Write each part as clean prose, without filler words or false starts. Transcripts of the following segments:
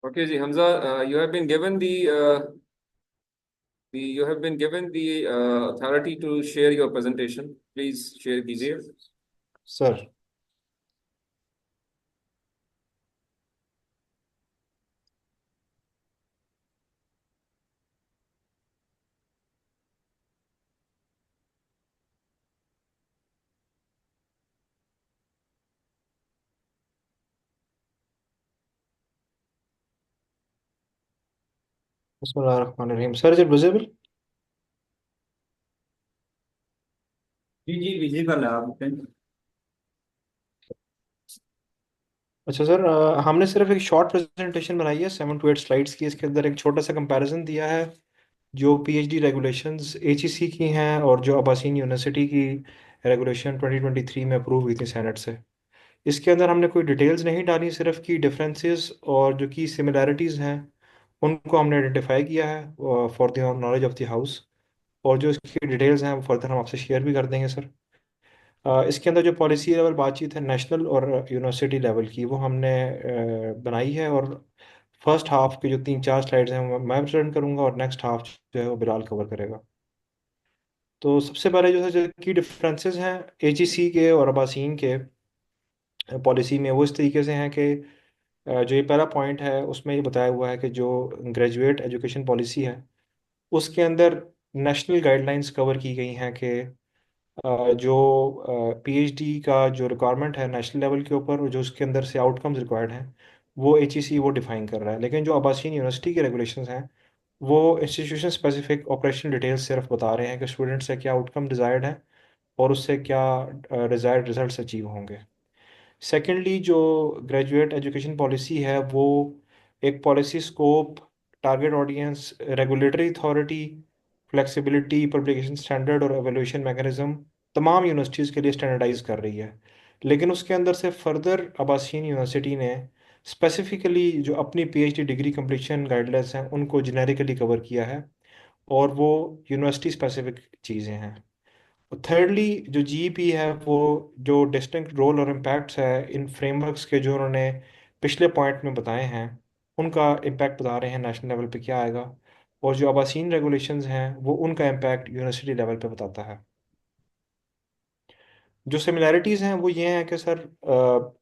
Okay, ji Hamza, you have been given the authority to share your presentation. Please share कीजिए. Sir. बिस्मिल्लाहिर्रहमानिर्रहीम। Sir, is it visible? जी जी visible है आप can- अच्छा sir, हमने सिर्फ एक शॉर्ट प्रेजेंटेशन बनाई है 7 to 8 स्लाइड्स की। इसके अंदर एक छोटा सा कंपैरिजन दिया है जो पीएचडी रेगुलेशंस एचईसी की हैं और जो अब्बासीन यूनिवर्सिटी की रेगुलेशन 2023 में अप्रूव हुई थी सेनेट से। इसके अंदर हमने कोई डिटेल्स नहीं डाली, सिर्फ की डिफरेंसेस और जो की सिमिलैरिटीज़ हैं उनको हमने आइडेंटिफाई किया है for the knowledge of the house. और जो इसकी डिटेल्स हैं वो फर्दर हम आपसे शेयर भी कर देंगे सर। इसके अंदर जो पॉलिसी लेवल बातचीत है नेशनल और यूनिवर्सिटी लेवल की, वो हमने बनाई है। और फर्स्ट हाफ के जो 3 4 स्लाइड्स हैं वो मैं प्रेजेंट करूंगा और नेक्स्ट हाफ जो है वो बिलाल कवर करेगा। तो सबसे पहले जो है जो की डिफरेंसेस हैं एचईसी के और अबासीन के पॉलिसी में, वो इस तरीके से हैं कि जो ये पहला पॉइंट है उसमें ये बताया हुआ है कि जो ग्रेजुएट एजुकेशन पॉलिसी है उसके अंदर नेशनल गाइडलाइंस कवर की गई हैं कि जो पीएचडी का जो रिक्वायरमेंट है नेशनल लेवल के ऊपर और जो उसके अंदर से आउटकम्स रिक्वायर्ड हैं वो एचईसी वो डिफाइन कर रहा है। लेकिन जो आबासीन यूनिवर्सिटी के रेगुलेशंस हैं वो इंस्टीट्यूशन स्पेसिफिक ऑपरेशनल डिटेल्स सिर्फ बता रहे हैं कि स्टूडेंट से क्या आउटकम डिज़ायर्ड है और उससे क्या डिज़ायर्ड रिजल्ट्स अचीव होंगे। सेकेंडली, जो ग्रेजुएट एजुकेशन पॉलिसी है वो एक policy scope, target audience, regulatory authority, flexibility, publication standard और एवेल्यूशन मैकेनिज्म तमाम यूनिवर्सिटीज़ के लिए स्टैंडर्डाइज कर रही है। लेकिन उसके अंदर से फर्दर अब्बासिन यूनिवर्सिटी ने स्पेसिफिकली जो अपनी पीएचडी डिग्री कंप्लीशन गाइडलाइंस हैं उनको जेनेरिकली कवर किया है और वो यूनिवर्सिटी स्पेसिफिक चीज़ें हैं। थर्डली, जो जीईपी है वो जो डिस्टिंक्ट रोल और इम्पैक्ट्स है इन फ्रेमवर्क्स के जो उन्होंने पिछले पॉइंट में बताए हैं उनका इम्पैक्ट बता रहे हैं नेशनल लेवल पे क्या आएगा। और जो आबासीन रेगुलेशंस हैं वो उनका इम्पैक्ट यूनिवर्सिटी लेवल पे बताता है। जो सिमिलैरिटीज़ हैं वो ये हैं कि सर,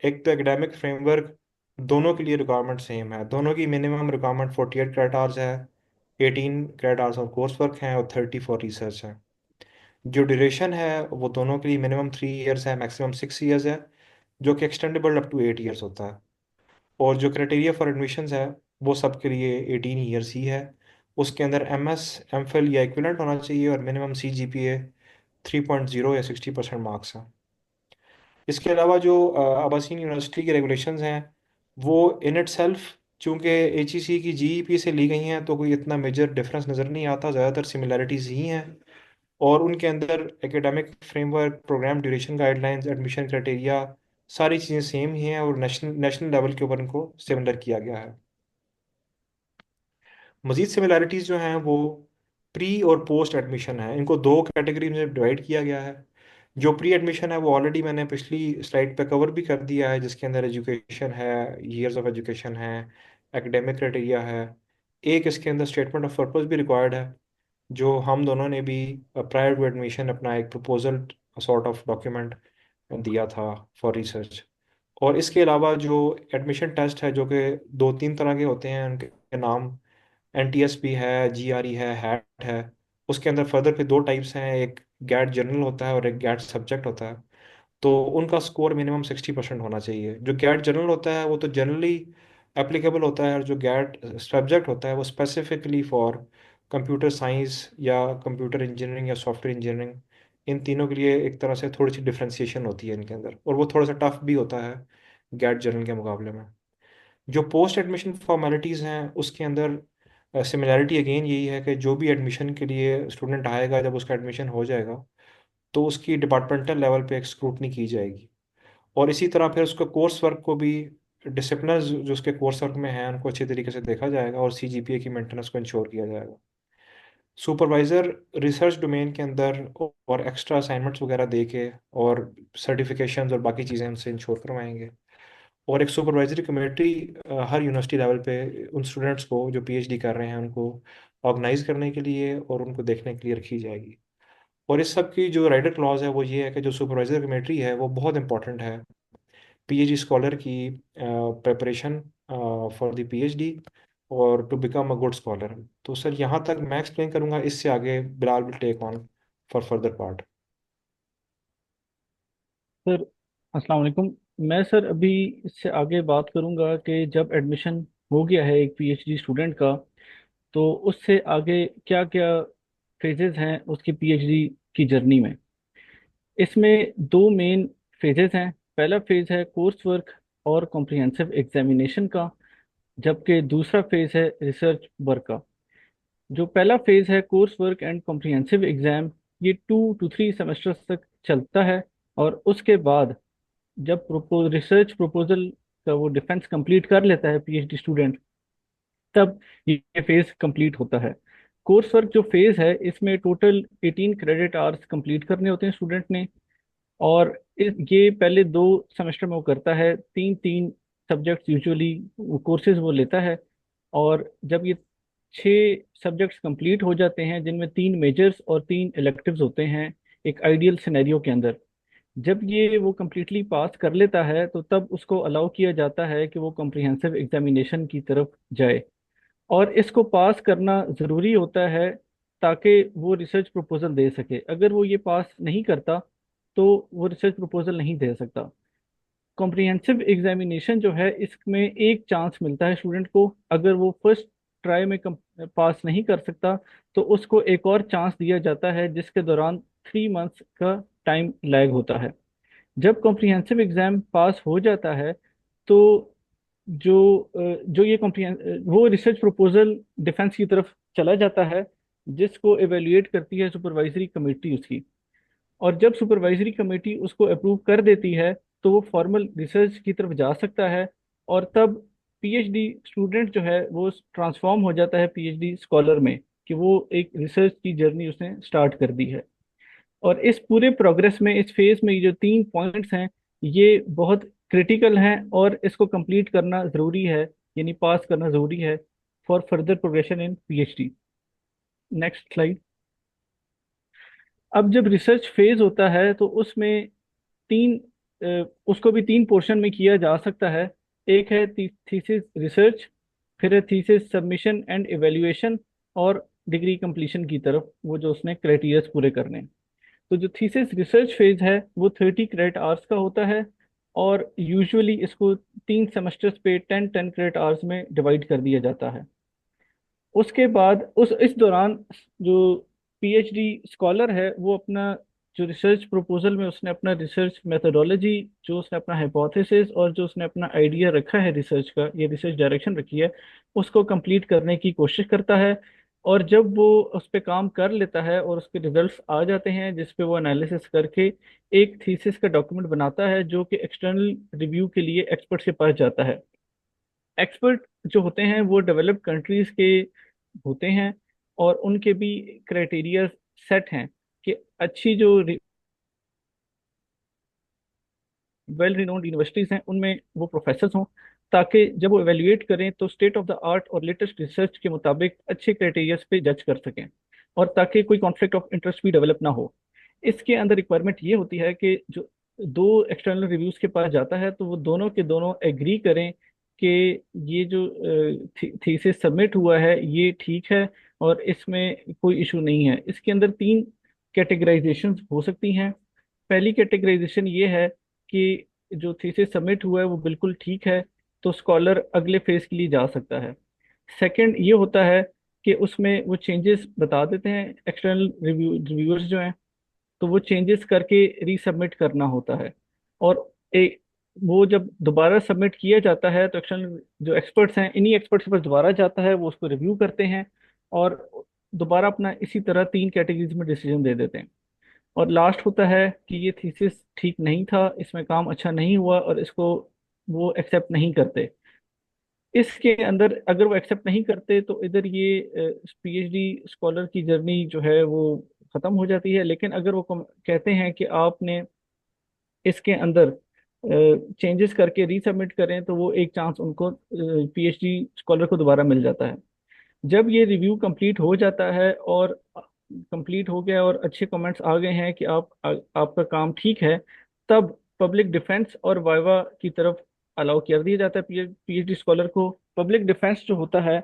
एक तो एकेडमिक फ्रेमवर्क दोनों के लिए रिक्वायरमेंट सेम है। दोनों की मिनिमम रिक्वायरमेंट 48 क्रेडिट आवर्स है, 18 क्रेडिट आवर्स और कोर्स वर्क हैं और 30 फॉर रिसर्च है। जो ड्यूरेशन है वो दोनों के लिए मिनिमम 3 ईयर्स है, मैक्सिमम 6 ईयर्स है, जो कि एक्सटेंडेबल अप टू 8 ईयर्स होता है। और जो क्राइटेरिया फॉर एडमिशन्स है वो सब के लिए 18 ईयर्स ही है। उसके अंदर एमएस, एमफिल या इक्विवेलेंट होना चाहिए और मिनिमम सीजीपीए 3.0 या 60% मार्क्स है। इसके अलावा जो आबासीन यूनिवर्सिटी के रेगुलेशंस हैं वो इन इट सेल्फ चूँकि एचईसी की जीईपी से ली गई हैं तो कोई इतना मेजर डिफरेंस नज़र नहीं आता, ज़्यादातर सिमिलैरिटीज़ ही हैं। और उनके अंदर academic framework, programme duration guidelines, admission criteria सारी चीज़ें सेम ही हैं और नेशनल नेशनल लेवल के ऊपर इनको सिमिलर किया गया है। मज़ीद सिमिलैरिटीज़ जो हैं वो प्री और पोस्ट एडमिशन है, इनको दो कैटेगरी में डिवाइड किया गया है। जो प्री एडमिशन है वो ऑलरेडी मैंने पिछली स्लाइड पे कवर भी कर दिया है, जिसके अंदर एजुकेशन है, ईयर्स ऑफ एजुकेशन है, एकेडमिक क्राइटेरिया है। एक इसके अंदर स्टेटमेंट ऑफ पर्पस भी रिक्वायर्ड है जो हम दोनों ने भी प्रायर टू एडमिशन अपना एक प्रपोजल सॉर्ट ऑफ डॉक्यूमेंट दिया था फॉर रिसर्च। और इसके अलावा जो एडमिशन टेस्ट है जो कि 2 3 तरह के होते हैं, उनके नाम एनटीएस भी है, जीआरई है, हैट है। उसके अंदर फर्दर फिर 2 टाइप्स हैं, एक गैट जनरल होता है और एक गैट सब्जेक्ट होता है। तो उनका स्कोर मिनिमम 60% होना चाहिए। जो गैट जनरल होता है वो तो जनरली एप्लीकेबल होता है और जो गैट सब्जेक्ट होता है वो स्पेसिफिकली फॉर कंप्यूटर साइंस या कंप्यूटर इंजीनियरिंग या सॉफ्टवेयर इंजीनियरिंग, इन तीनों के लिए एक तरह से थोड़ी सी डिफ्रेंसिएशन होती है इनके अंदर, और वो थोड़ा सा टफ भी होता है गैट जनरल के मुकाबले में। जो पोस्ट एडमिशन फॉर्मेलिटीज़ हैं उसके अंदर सिमिलैरिटी अगेन यही है कि जो भी एडमिशन के लिए स्टूडेंट आएगा, जब उसका एडमिशन हो जाएगा तो उसकी डिपार्टमेंटल लेवल पे एक स्क्रूटनी की जाएगी। और इसी तरह फिर उसके कोर्स वर्क को भी डिसिप्लिन जो उसके कोर्स वर्क में हैं उनको अच्छी तरीके से देखा जाएगा और सीजीपीए की मेंटेनेंस को इंश्योर किया जाएगा। सुपरवाइज़र रिसर्च डोमेन के अंदर और एक्स्ट्रा असाइनमेंट्स वगैरह दे के और सर्टिफिकेशंस और बाकी चीज़ें उनसे इंश्योर करवाएंगे। और एक सुपरवाइजरी कमेटी हर यूनिवर्सिटी लेवल पे उन स्टूडेंट्स को जो पीएचडी कर रहे हैं उनको ऑर्गेनाइज करने के लिए और उनको देखने के लिए रखी जाएगी। और इस सब की जो राइडर क्लॉज है वो ये है कि जो सुपरवाइजर कमेटी है वो बहुत इंपॉर्टेंट है पीएचडी स्कॉलर की प्रिपरेशन फॉर द पीएचडी और to become a good scholar. तो सर यहाँ तक मैं एक्सप्लेन करूँगा, इससे आगे Bilal will take on for further part. Sir अस्सलाम वालेकुम। मैं सर अभी इससे आगे बात करूंगा कि जब एडमिशन हो गया है एक पीएचडी स्टूडेंट का, तो उससे आगे क्या क्या फेजेस हैं उसकी पीएचडी की जर्नी में। इसमें दो मेन फेजेस हैं। पहला फेज है कोर्स वर्क और कॉम्प्रिहेंसिव एग्जामिनेशन का, जबकि दूसरा फेज है रिसर्च वर्क का। जो पहला फेज है course work and comprehensive exam, ये 2 to 3 सेमेस्टर्स तक चलता है। और उसके बाद जब रिसर्च प्रपोजल का वो डिफेंस कंप्लीट कर लेता है पीएचडी स्टूडेंट, तब ये फेज कंप्लीट होता है। कोर्स वर्क जो फेज है इसमें टोटल 18 क्रेडिट आवर्स कंप्लीट करने होते हैं स्टूडेंट ने। और ये पहले 2 सेमेस्टर में वो करता है, 3 3 सब्जेक्ट्स यूजुअली वो कोर्सेज वो लेता है। और जब ये 6 सब्जेक्ट्स कंप्लीट हो जाते हैं, जिनमें 3 मेजर्स और 3 इलेक्टिव्स होते हैं एक आइडियल सिनेरियो के अंदर, जब ये वो कम्प्लीटली पास कर लेता है तो तब उसको अलाउ किया जाता है कि वो कॉम्प्रिहेंसिव एग्जामिनेशन की तरफ जाए। और इसको पास करना ज़रूरी होता है ताकि वो रिसर्च प्रपोजल दे सके। अगर वो ये पास नहीं करता तो वो रिसर्च प्रपोजल नहीं दे सकता। कॉम्प्रिहेंसिव एग्जामिनेशन जो है इसमें एक चांस मिलता है स्टूडेंट को। अगर वो फर्स्ट ट्राई में पास नहीं कर सकता तो उसको एक और चांस दिया जाता है, जिसके दौरान 3 मंथ्स का टाइम लैग होता है। जब कॉम्प्रिहेंसिव एग्जाम पास हो जाता है तो जो ये कॉम्प्रिहें वो रिसर्च प्रपोजल डिफेंस की तरफ चला जाता है, जिसको एवेल्युएट करती है सुपरवाइजरी कमेटी उसकी। और जब सुपरवाइजरी कमेटी उसको अप्रूव कर देती है तो वो फॉर्मल रिसर्च की तरफ जा सकता है। और तब पीएचडी स्टूडेंट जो है वो ट्रांसफॉर्म हो जाता है पीएचडी स्कॉलर में, कि वो एक रिसर्च की जर्नी उसने स्टार्ट कर दी है। और इस पूरे प्रोग्रेस में, इस फेज में, ये जो 3 पॉइंट्स हैं ये बहुत क्रिटिकल हैं और इसको कंप्लीट करना ज़रूरी है, यानी पास करना ज़रूरी है for further progression in PhD. Next slide. अब जब रिसर्च फेज होता है तो उसमें तीन उसको भी 3 पोर्शन में किया जा सकता है। एक है थीसिस रिसर्च, फिर है थीसिस सबमिशन एंड इवेल्युएशन, और डिग्री कंप्लीशन की तरफ वो जो उसने क्राइटेरियाज पूरे करने हैं। तो जो थीसिस रिसर्च फेज है वो 30 क्रेडिट आवर्स का होता है। और यूजुअली इसको 3 सेमेस्टर्स पे 10 10 क्रेडिट आवर्स में डिवाइड कर दिया जाता है। उसके बाद उस इस दौरान जो पीएचडी स्कॉलर है वो अपना जो रिसर्च प्रपोजल में उसने अपना रिसर्च मेथोडोलॉजी, जो उसने अपना हाइपोथेसिस और जो उसने अपना आइडिया रखा है रिसर्च का, ये रिसर्च डायरेक्शन रखी है, उसको कंप्लीट करने की कोशिश करता है। और जब वो उस पर काम कर लेता है और उसके रिजल्ट्स आ जाते हैं, जिस पे वो एनालिसिस करके एक थीसिस का डॉक्यूमेंट बनाता है, जो कि एक्सटर्नल रिव्यू के लिए एक्सपर्ट के पास जाता है। एक्सपर्ट जो होते हैं वो डेवलप्ड कंट्रीज के होते हैं, और उनके भी क्राइटेरिया सेट हैं कि अच्छी जो वेल रिनोन्ड यूनिवर्सिटीज हैं उनमें वो प्रोफेसर हों, ताकि जब वो एवेल्युएट करें तो स्टेट ऑफ द आर्ट और लेटेस्ट रिसर्च के मुताबिक अच्छे क्राइटेरियाज पे जज कर सकें, और ताकि कोई कॉन्फ्लिक्ट ऑफ इंटरेस्ट भी डेवलप ना हो। इसके अंदर रिक्वायरमेंट ये होती है कि जो दो एक्सटर्नल रिव्यूज के पास जाता है तो वो दोनों के दोनों एग्री करें कि ये जो थीसिस सबमिट हुआ है ये ठीक है और इसमें कोई इशू नहीं है। इसके अंदर 3 कैटेगराइजेशन हो सकती हैं। पहली कैटेगराइजेशन ये है कि जो थीसिस सबमिट हुआ है वो बिल्कुल ठीक है, तो स्कॉलर अगले फेज के लिए जा सकता है। सेकंड ये होता है कि उसमें वो चेंजेस बता देते हैं एक्सटर्नल रिव्यूअर्स जो हैं, तो वो चेंजेस करके रीसबमिट करना होता है। और वो जब दोबारा सबमिट किया जाता है तो एक्सटर्नल जो एक्सपर्ट्स हैं, इन्हीं एक्सपर्ट्स के पास दोबारा जाता है, वो उसको रिव्यू करते हैं और दोबारा अपना इसी तरह 3 कैटेगरीज में डिसीजन दे देते हैं। और लास्ट होता है कि ये थीसिस ठीक नहीं था, इसमें काम अच्छा नहीं हुआ और इसको वो एक्सेप्ट नहीं करते। इसके अंदर अगर वो एक्सेप्ट नहीं करते तो इधर ये पीएचडी स्कॉलर की जर्नी जो है वो खत्म हो जाती है। लेकिन अगर वो कहते हैं कि आपने इसके अंदर चेंजेस करके रीसबमिट करें तो वो एक चांस उनको पीएचडी स्कॉलर को दोबारा मिल जाता है। जब ये रिव्यू कंप्लीट हो जाता है और कंप्लीट हो गया और अच्छे कमेंट्स आ गए हैं कि आपका काम ठीक है, तब पब्लिक डिफेंस और वाइवा की तरफ अलाउ कर दिया जाता है पीएचडी स्कॉलर को। पब्लिक डिफेंस जो होता है,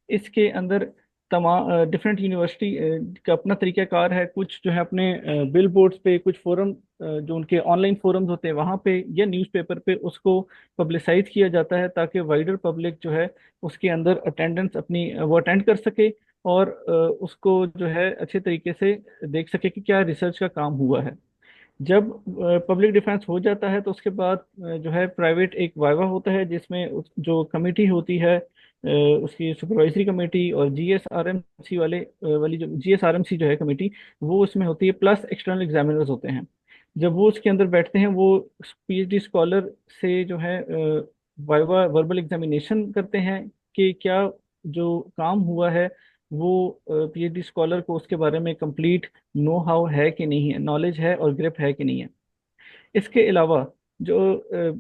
इसके अंदर तमाम डिफरेंट यूनिवर्सिटी का अपना तरीकाकार है। कुछ जो है अपने बिल बोर्ड्स पे, कुछ फोरम जो उनके ऑनलाइन फोरम्स होते हैं वहाँ पे या न्यूज़पेपर पे उसको पब्लिसाइज किया जाता है, ताकि वाइडर पब्लिक जो है उसके अंदर अटेंडेंस अपनी वो अटेंड कर सके और उसको जो है अच्छे तरीके से देख सके कि क्या रिसर्च का काम हुआ है। जब पब्लिक डिफेंस हो जाता है तो उसके बाद जो है प्राइवेट एक वाइवा होता है, जिसमें जो कमेटी होती है उसकी सुपरवाइजरी कमेटी और जीएसआरएमसी वाली जो जीएसआरएमसी जो है कमेटी, वो उसमें होती है, प्लस एक्सटर्नल एग्जामिनर्स होते हैं। जब वो उसके अंदर बैठते हैं, वो पीएचडी स्कॉलर से जो है वाइवा वर्बल एग्जामिनेशन करते हैं कि क्या जो काम हुआ है वो पीएचडी स्कॉलर को उसके बारे में कंप्लीट नो हाउ है कि नहीं है, नॉलेज है और ग्रिप है कि नहीं है। इसके अलावा जो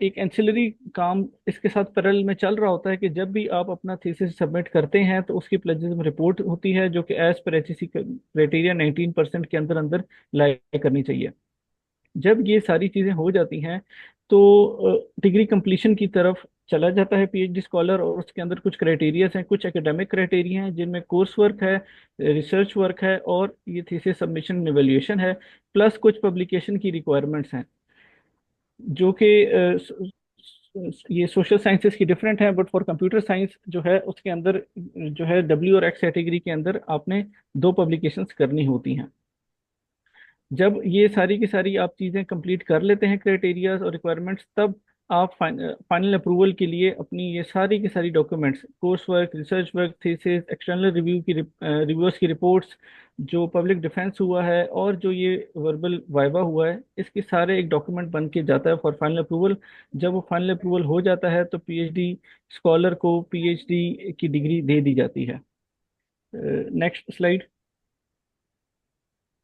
एक एंसिलरी काम इसके साथ पैरेलल में चल रहा होता है कि जब भी आप अपना थीसिस सबमिट करते हैं तो उसकी प्लेजरिज्म रिपोर्ट होती है, जो कि एज पर एचईसी क्राइटेरिया 19% के अंदर अंदर लाई करनी चाहिए। जब ये सारी चीज़ें हो जाती हैं तो डिग्री कंप्लीशन की तरफ चला जाता है पीएचडी स्कॉलर, और उसके अंदर कुछ क्राइटेरियाज हैं, कुछ एकेडमिक क्राइटेरिया हैं जिनमें कोर्स वर्क है, रिसर्च वर्क है और ये थीसिस सबमिशन इवेल्युएशन है, प्लस कुछ पब्लिकेशन की रिक्वायरमेंट्स हैं जो कि ये सोशल साइंसेस की डिफरेंट है। बट फॉर कंप्यूटर साइंस जो है उसके अंदर जो है डब्ल्यू और एक्स कैटेगरी के अंदर आपने 2 पब्लिकेशंस करनी होती हैं। जब ये सारी की सारी आप चीज़ें कंप्लीट कर लेते हैं, क्राइटेरियाज और रिक्वायरमेंट्स, तब आप फाइनल अप्रूवल के लिए अपनी ये सारी की सारी documents, course work, research work, thesis, external review की रिव्यूअर्स की रिपोर्ट्स, जो पब्लिक डिफेंस हुआ है और जो ये वर्बल वाइवा हुआ है, इसके सारे एक डॉक्यूमेंट बन के जाता है फॉर फाइनल अप्रूवल। जब वो फाइनल अप्रूवल हो जाता है तो पीएचडी स्कॉलर को पीएचडी की डिग्री दे दी जाती है। Next slide.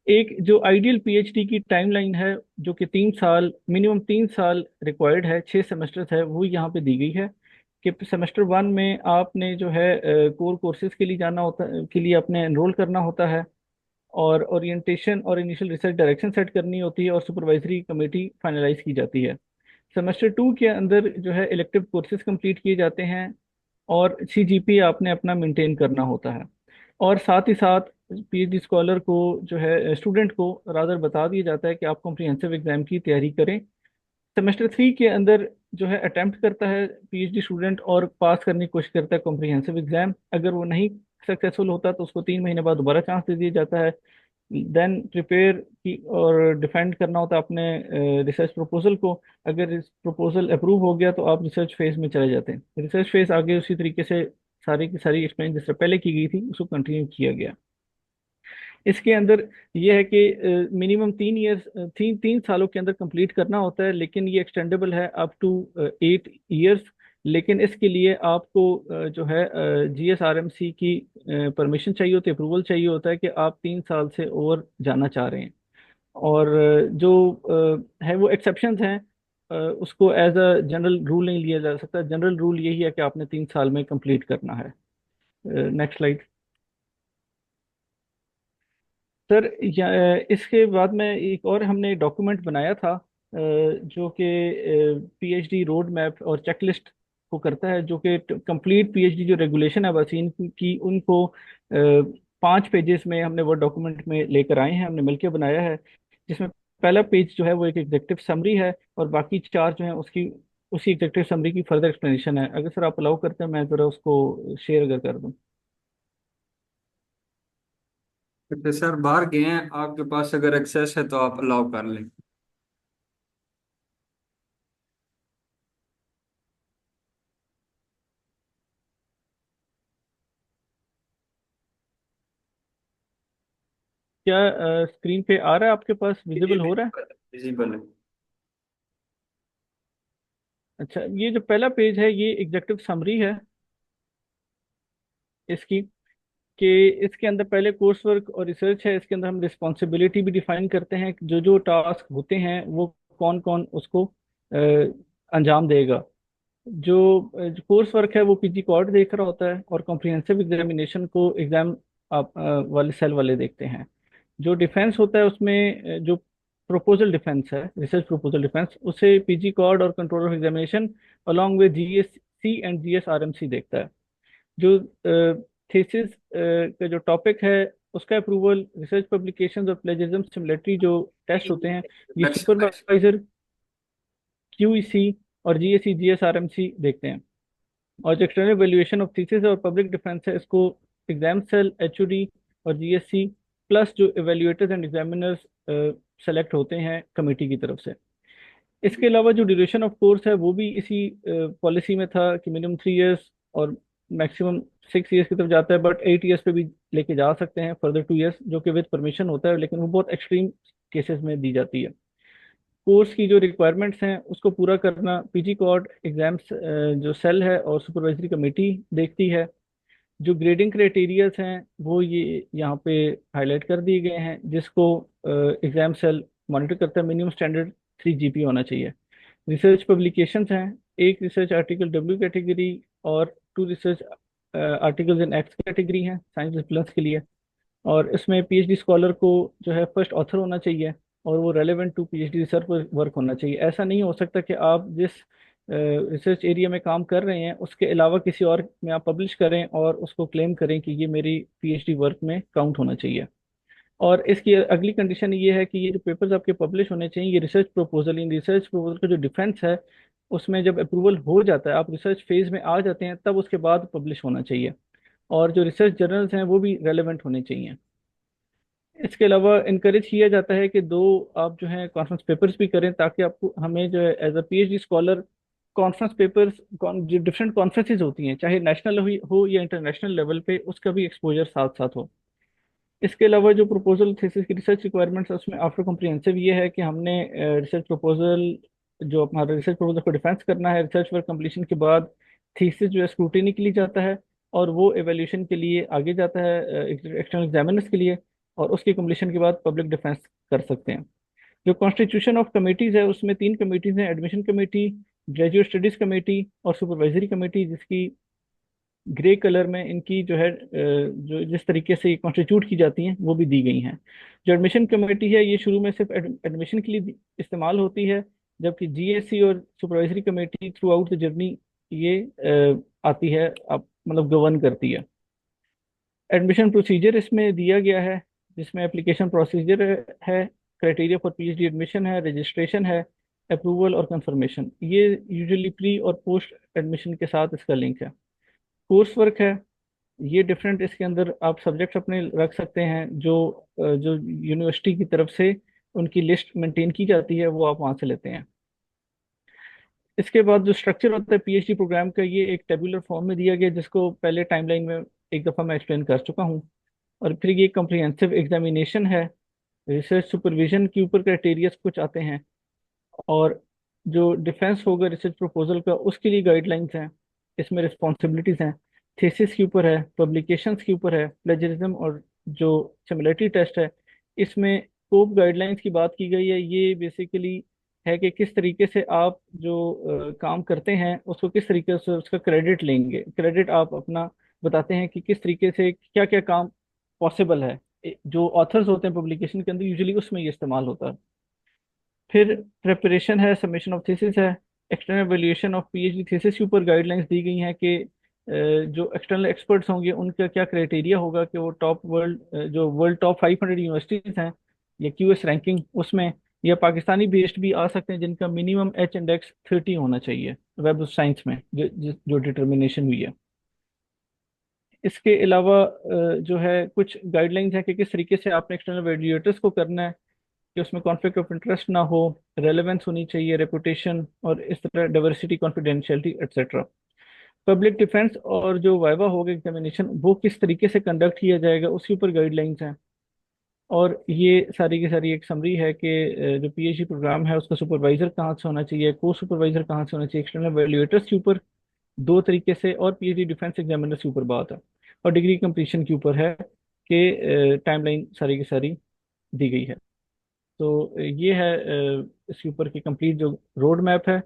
एक जो आइडियल पीएचडी की टाइमलाइन है, जो कि 3 साल, मिनिमम 3 साल रिक्वायर्ड है, 6 सेमेस्टर्स है, वो यहाँ पे दी गई है। कि सेमेस्टर 1 में आपने जो है कोर कोर्सेज के लिए जाना होता के लिए आपने एनरोल करना होता है, और ओरिएंटेशन और इनिशियल रिसर्च डायरेक्शन सेट करनी होती है और सुपरवाइजरी कमेटी फाइनलाइज की जाती है। सेमेस्टर 2 के अंदर जो है इलेक्टिव कोर्सेज कंप्लीट किए जाते हैं और सीजीपी आपने अपना मेंटेन करना होता है। और साथ ही साथ पीएचडी स्कॉलर को जो है स्टूडेंट को रादर बता दिया जाता है कि आप कॉम्प्रिहेंसिव एग्जाम की तैयारी करें। सेमेस्टर 3 के अंदर जो है अटेम्प्ट करता है पीएचडी स्टूडेंट और पास करने की कोशिश करता है कॉम्प्रिहेंसिव एग्जाम। अगर वो नहीं सक्सेसफुल होता तो उसको 3 महीने बाद दोबारा चांस दे दिया जाता है। देन प्रिपेयर की और डिफेंड करना होता है अपने रिसर्च प्रपोजल को। अगर इस प्रपोजल अप्रूव हो गया तो आप रिसर्च फेज में चले जाते हैं। रिसर्च फेज आगे उसी तरीके से सारी की सारी एक्सप्लेन जिस तरह पहले की गई थी उसको कंटिन्यू किया गया। इसके अंदर ये है कि मिनिमम 3 इयर्स, 3 सालों के अंदर कंप्लीट करना होता है, लेकिन ये एक्सटेंडेबल है अप टू 8 इयर्स। लेकिन इसके लिए आपको जो है जीएसआरएमसी की परमिशन चाहिए होती है, अप्रूवल चाहिए होता है कि आप 3 साल से और जाना चाह रहे हैं। और जो है वो एक्सेप्शंस हैं, उसको एज अ जनरल रूल नहीं लिया जा सकता। जनरल रूल यही है कि आपने 3 साल में कंप्लीट करना है। Next slide. सर इसके बाद में एक और हमने डॉक्यूमेंट बनाया था जो कि पीएचडी रोड मैप और चेकलिस्ट को करता है, जो कि कंप्लीट पीएचडी जो रेगुलेशन है वसीन की उनको 5 पेजेस में हमने वो डॉक्यूमेंट में लेकर आए हैं, हमने मिलकर बनाया है। जिसमें पहला पेज जो है वो एक एग्जेक्टिव समरी है और बाकी 4 जो है उसकी उसी एग्जेक्टिव समरी की फर्दर एक्सप्लेनेशन है। अगर सर आप अलाउ करते हैं मैं ज़रा उसको शेयर अगर कर दूं। प्रोफेसर बाहर गए हैं, आपके पास अगर एक्सेस है तो आप अलाउ कर लें। क्या स्क्रीन पे आ रहा है, आपके पास विजिबल हो रहा है? विजिबल है। अच्छा, ये जो पहला पेज है ये एग्जेक्टिव समरी है इसकी, कि इसके अंदर पहले कोर्स वर्क और रिसर्च है। इसके अंदर हम रिस्पॉन्सिबिलिटी भी डिफाइन करते हैं, जो जो टास्क होते हैं वो कौन कौन उसको अंजाम देगा। जो कोर्स वर्क है वो पीजी कॉर्ड देख रहा होता है, और कॉम्प्रिहेंसिव एग्जामिनेशन को एग्जाम आप वाले सेल वाले देखते हैं। जो डिफेंस होता है उसमें जो प्रोपोजल डिफेंस है, रिसर्च प्रोपोजल डिफेंस, उसे पीजी कॉर्ड और control of examination along with GSC and GSRMC देखता है। जो थीसिस का जो टॉपिक है उसका अप्रूवल रिसर्च पब्लिकेशंस और प्लेजरिज्म सिमिलरिटी जो टेस्ट होते हैं, ये सुपरवाइजर, क्यूईसी और जीएससी जीएसआरएमसी देखते हैं। और जो एक्सटर्नल वैल्यूएशन ऑफ थीसिस और पब्लिक डिफेंस है, इसको एग्जाम सेल, एचओडी और जीएससी प्लस जो एवेल्युएटर्स एंड एग्जामिनर्स सेलेक्ट होते हैं कमेटी की तरफ से। इसके अलावा जो ड्यूरेशन ऑफ कोर्स है वो भी इसी पॉलिसी में था कि मिनिमम 3 इयर्स और मैक्सिमम 6 इयर्स की तरफ जाता है, बट 8 इयर्स पे भी लेके जा सकते हैं, फर्दर 2 इयर्स, जो कि विद परमिशन होता है, लेकिन वो बहुत एक्सट्रीम केसेस में दी जाती है। कोर्स की जो रिक्वायरमेंट्स हैं उसको पूरा करना पीजी कॉर्ड एग्जाम्स जो सेल है और सुपरवाइजरी कमेटी देखती है। जो ग्रेडिंग क्राइटेरियाज हैं वो ये यहाँ पे हाईलाइट कर दिए गए हैं, जिसको एग्जाम सेल मॉनिटर करता है। मिनिमम स्टैंडर्ड 3 GPA होना चाहिए। रिसर्च पब्लिकेशंस हैं, एक रिसर्च आर्टिकल डब्ल्यू कैटेगरी और 2 रिसर्च आर्टिकल्स इन एक्स कैटेगरी हैं साइंस डिसिप्लिन्स के लिए। और इसमें पीएचडी स्कॉलर को जो है फर्स्ट ऑथर होना चाहिए, और वो relevant to PhD research work होना चाहिए। ऐसा नहीं हो सकता कि आप जिस रिसर्च एरिया में काम कर रहे हैं उसके अलावा किसी और में आप पब्लिश करें और उसको क्लेम करें कि ये मेरी पीएचडी वर्क में काउंट होना चाहिए। और इसकी अगली कंडीशन ये है कि ये जो पेपर्स आपके पब्लिश होने चाहिए, ये research proposal, in research proposal का जो डिफेंस है उसमें जब अप्रूवल हो जाता है, आप रिसर्च फेज में आ जाते हैं, तब उसके बाद पब्लिश होना चाहिए। और जो रिसर्च जर्नल्स हैं वो भी रेलेवेंट होने चाहिए। इसके अलावा इनकरेज किया जाता है कि दो आप जो है कॉन्फ्रेंस पेपर्स भी करें, ताकि आपको हमें जो है as a PhD scholar conference papers, जो डिफरेंट कॉन्फ्रेंसेज होती हैं, चाहे नेशनल हो या इंटरनेशनल लेवल पे, उसका भी एक्सपोजर साथ साथ हो। इसके अलावा जो प्रपोजल थीसिस की रिसर्च रिक्वायरमेंट्स है उसमें आफ्टर कॉम्प्रिहेंसिव ये है कि हमने रिसर्च प्रपोजल, जो हमारा रिसर्च प्रपोजल को डिफेंस करना है, रिसर्च वर्क कंप्लीशन के बाद थीसिस जो है स्क्रूटिनी के लिए जाता है, और वो एवेल्यूशन के लिए आगे जाता है एक्सटर्नल एग्जामिनर्स के लिए, और उसके कंप्लीशन के बाद पब्लिक डिफेंस कर सकते हैं। जो कॉन्स्टिट्यूशन ऑफ कमेटीज है उसमें 3 कमेटीज हैं, admission committee, graduate studies committee और सुपरवाइजरी कमेटी, जिसकी ग्रे कलर में इनकी जो है जो जिस तरीके से ये कॉन्स्टिट्यूट की जाती हैं वो भी दी गई हैं। जो एडमिशन कमेटी है ये शुरू में सिर्फ एडमिशन के लिए इस्तेमाल होती है, जबकि जीएससी और supervisory committee through out the journey ये आती है, आप मतलब गवर्न करती है। एडमिशन प्रोसीजर इसमें दिया गया है, जिसमें एप्लीकेशन प्रोसीजर है, क्राइटेरिया फॉर पीएचडी एडमिशन है, रजिस्ट्रेशन है, अप्रूवल और कंफर्मेशन। ये यूजुअली प्री और पोस्ट एडमिशन के साथ इसका लिंक है। कोर्स वर्क है, ये डिफरेंट, इसके अंदर आप सब्जेक्ट्स अपने रख सकते हैं, जो यूनिवर्सिटी की तरफ से उनकी लिस्ट मेंटेन की जाती है वो आप वहाँ से लेते हैं। इसके बाद जो स्ट्रक्चर होता है पीएचडी प्रोग्राम का, ये एक टेबुलर फॉर्म में दिया गया, जिसको पहले टाइमलाइन में एक दफ़ा मैं एक्सप्लेन कर चुका हूँ। और फिर ये कम्प्रिहेंसिव एग्जामिनेशन है, रिसर्च सुपरविजन के ऊपर क्राइटेरियाज कुछ आते हैं, और जो डिफेंस होगा रिसर्च प्रपोजल का उसके लिए गाइडलाइंस हैं, इसमें रिस्पॉन्सिबिलिटीज हैं, थीसिस के ऊपर है, पब्लिकेशंस के ऊपर है, प्लेजरिज्म और जो सिमिलरिटी टेस्ट है, इसमें स्कोप गाइडलाइंस की बात की गई है। ये बेसिकली है कि किस तरीके से आप जो काम करते हैं उसको किस तरीके से उसका क्रेडिट लेंगे। क्रेडिट आप अपना बताते हैं कि किस तरीके से क्या क्या काम पॉसिबल है। जो ऑथर्स होते हैं पब्लिकेशन के अंदर यूजुअली उसमें ये इस्तेमाल होता है। फिर प्रिपरेशन है, सबमिशन ऑफ थीसिस है, external evaluation of PhD thesis के ऊपर गाइडलाइंस दी गई हैं कि जो एक्सटर्नल एक्सपर्ट्स होंगे उनका क्या क्राइटेरिया होगा कि वो जो वर्ल्ड टॉप 500 यूनिवर्सिटीज हैं या क्यूएस रैंकिंग उसमें, या पाकिस्तानी बेस्ड भी आ सकते हैं जिनका मिनिमम एच इंडेक्स 30 होना चाहिए वेब ऑफ साइंस में, जो डिटर्मिनेशन हुई है। इसके अलावा जो है कुछ गाइडलाइंस है कि किस तरीके से आपने एक्सटर्नल एवेल्यूएटर्स को करना है, कि उसमें कॉन्फ्लिक्ट ऑफ इंटरेस्ट ना हो, रेलेवेंस होनी चाहिए, रेपुटेशन, और इस तरह diversity, confidentiality etcetera. Public defence और जो वाइवा होगा एग्जामिनेशन वो किस तरीके से कंडक्ट किया जाएगा उसके ऊपर गाइडलाइंस हैं। और ये सारी की सारी एक समरी है कि जो पीएचडी प्रोग्राम है उसका सुपरवाइजर कहाँ से होना चाहिए, को सुपरवाइजर कहाँ से होना चाहिए, एक्सटर्नल एवेल्यूएटर्स के ऊपर 2 तरीके से, और पीएचडी डिफेंस एग्जामिनर्स के ऊपर बात है, और डिग्री कंप्लीशन के ऊपर है कि टाइमलाइन सारी की सारी दी गई है। तो ये है इसके ऊपर की कंप्लीट जो रोड मैप है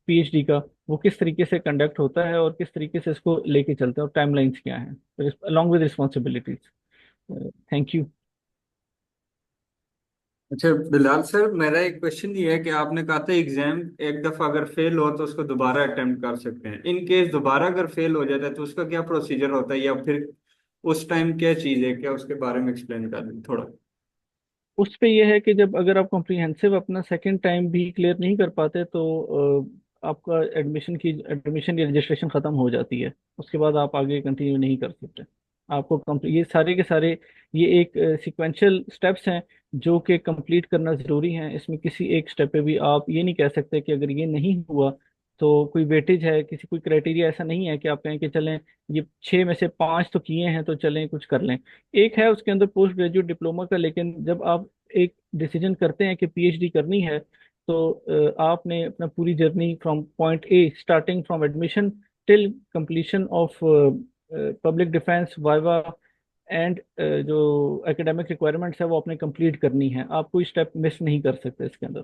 पीएचडी का, वो किस तरीके से कंडक्ट होता है और किस तरीके से इसको लेके चलते हैं और टाइमलाइंस क्या हैं along with responsibilities. Thank you. अच्छा बिलाल सर, मेरा एक क्वेश्चन ये है कि आपने कहा था एग्जाम एक दफा अगर फेल हो तो उसको दोबारा अटेम्प्ट कर सकते हैं। इन केस दोबारा अगर फेल हो जाता है तो उसका क्या प्रोसीजर होता है, या फिर उस टाइम क्या चीज़ है, क्या उसके बारे में एक्सप्लेन कर दें थोड़ा। उस पे यह है कि जब अगर आप कॉम्प्रिहेंसिव अपना सेकंड टाइम भी क्लियर नहीं कर पाते तो आपका एडमिशन या रजिस्ट्रेशन ख़त्म हो जाती है। उसके बाद आप आगे कंटिन्यू नहीं कर सकते। आपको ये सारे के सारे ये एक सिक्वेंशियल स्टेप्स हैं जो कि कंप्लीट करना ज़रूरी है। इसमें किसी एक स्टेप पे भी आप ये नहीं कह सकते कि अगर ये नहीं हुआ तो कोई वेटेज है, किसी कोई क्राइटेरिया ऐसा नहीं है कि आप कहें कि चलें ये 6 में से 5 तो किए हैं तो चलें कुछ कर लें। एक है उसके अंदर पोस्ट ग्रेजुएट डिप्लोमा का, लेकिन जब आप एक डिसीजन करते हैं कि पीएचडी करनी है तो आपने अपना पूरी journey from point A starting from admission till completion of public defence viva and जो एकेडमिक रिक्वायरमेंट्स है वो आपने कंप्लीट करनी है। आप कोई स्टेप मिस नहीं कर सकते इसके अंदर।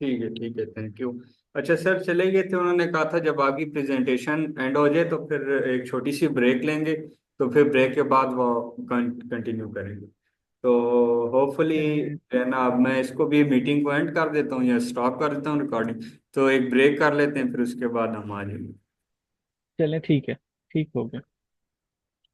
ठीक है, थैंक यू। अच्छा सर, चले गए थे, उन्होंने कहा था जब आपकी प्रेजेंटेशन एंड हो जाए तो फिर एक छोटी सी ब्रेक लेंगे, तो फिर ब्रेक के बाद वो कंटिन्यू करेंगे। तो होपफुली है ना, अब मैं इसको भी मीटिंग को एंड कर देता हूँ या स्टॉप कर देता हूँ रिकॉर्डिंग। तो एक ब्रेक कर लेते हैं, फिर उसके बाद हम आ जाएंगे। चलें ठीक है, ठीक हो गया।